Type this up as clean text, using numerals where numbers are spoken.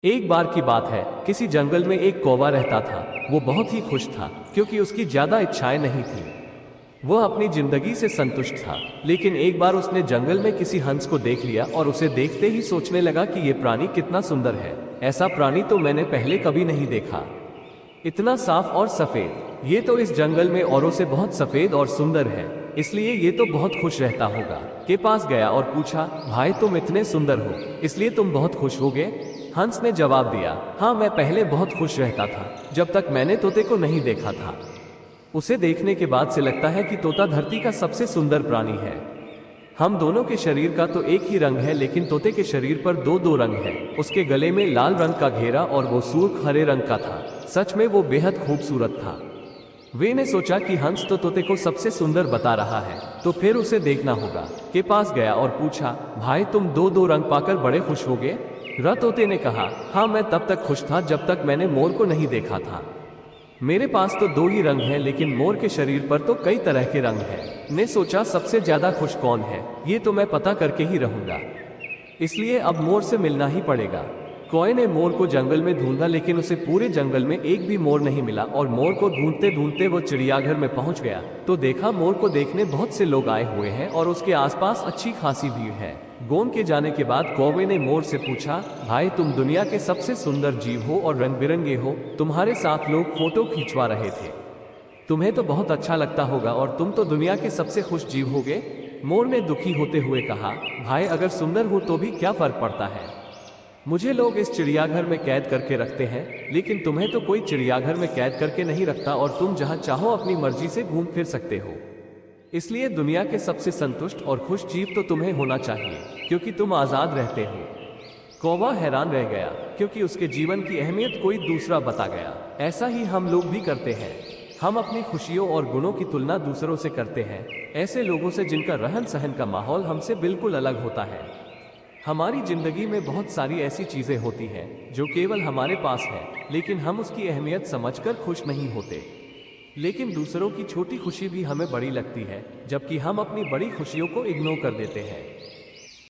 एक बार की बात है, किसी जंगल में एक कौवा रहता था। वो बहुत ही खुश था क्योंकि उसकी ज्यादा इच्छाएं नहीं थी। वह अपनी जिंदगी से संतुष्ट था। लेकिन एक बार उसने जंगल में किसी हंस को देख लिया और उसे देखते ही सोचने लगा कि ये प्राणी कितना सुंदर है। ऐसा प्राणी तो मैंने पहले कभी नहीं देखा। इतना साफ और सफेद, ये तो इस जंगल में औरों से बहुत सफेद और सुंदर है, इसलिए ये तो बहुत खुश रहता होगा। के पास गया और पूछा, भाई तुम इतने सुंदर हो, इसलिए तुम बहुत खुश हो गए? हंस ने जवाब दिया, हाँ मैं पहले बहुत खुश रहता था, जब तक मैंने तोते को नहीं देखा था। उसे देखने के बाद से लगता है कि तोता धरती का सबसे सुंदर प्राणी है। हम दोनों के शरीर का तो एक ही रंग है, लेकिन तोते के शरीर पर दो दो रंग है। उसके गले में लाल रंग का घेरा और वो सुर्ख हरे रंग का था। सच में वो बेहद खूबसूरत था। वे ने सोचा कि हंस तो तोते को सबसे सुंदर बता रहा है, तो फिर उसे देखना होगा। के पास गया और पूछा, भाई तुम दो दो रंग पाकर बड़े खुश हो गए? तोते ने कहा, हाँ मैं तब तक खुश था जब तक मैंने मोर को नहीं देखा था। मेरे पास तो दो ही रंग हैं, लेकिन मोर के शरीर पर तो कई तरह के रंग हैं। ने सोचा सबसे ज्यादा खुश कौन है, ये तो मैं पता करके ही रहूंगा, इसलिए अब मोर से मिलना ही पड़ेगा। कौए ने मोर को जंगल में ढूंढा, लेकिन उसे पूरे जंगल में एक भी मोर नहीं मिला और मोर को ढूंढते ढूंढते वो चिड़ियाघर में पहुंच गया तो देखा मोर को देखने बहुत से लोग आए हुए हैं और उसके आसपास अच्छी खासी भीड़ है। गोंद के जाने के बाद कौवे ने मोर से पूछा, भाई तुम दुनिया के सबसे सुंदर जीव हो और रंग बिरंगे हो, तुम्हारे साथ लोग फोटो खींचवा रहे थे, तुम्हें तो बहुत अच्छा लगता होगा और तुम तो दुनिया के सबसे खुश जीव हो गए। मोर ने दुखी होते हुए कहा, भाई अगर सुंदर हो तो भी क्या फर्क पड़ता है, मुझे लोग इस चिड़ियाघर में कैद करके रखते हैं, लेकिन तुम्हें तो कोई चिड़ियाघर में कैद करके नहीं रखता और तुम जहां चाहो अपनी मर्जी से घूम फिर सकते हो। इसलिए दुनिया के सबसे संतुष्ट और खुश जीव तो तुम्हें होना चाहिए, क्योंकि तुम आजाद रहते हो। कौवा हैरान रह गया, क्योंकि उसके जीवन की अहमियत कोई दूसरा बता गया। ऐसा ही हम लोग भी करते हैं। हम अपनी खुशियों और गुणों की तुलना दूसरों से करते हैं, ऐसे लोगों से जिनका रहन सहन का माहौल हमसे बिल्कुल अलग होता है। हमारी जिंदगी में बहुत सारी ऐसी चीजें होती हैं जो केवल हमारे पास है, लेकिन हम उसकी अहमियत समझकर खुश नहीं होते। लेकिन दूसरों की छोटी खुशी भी हमें बड़ी लगती है, जबकि हम अपनी बड़ी खुशियों को इग्नोर कर देते हैं।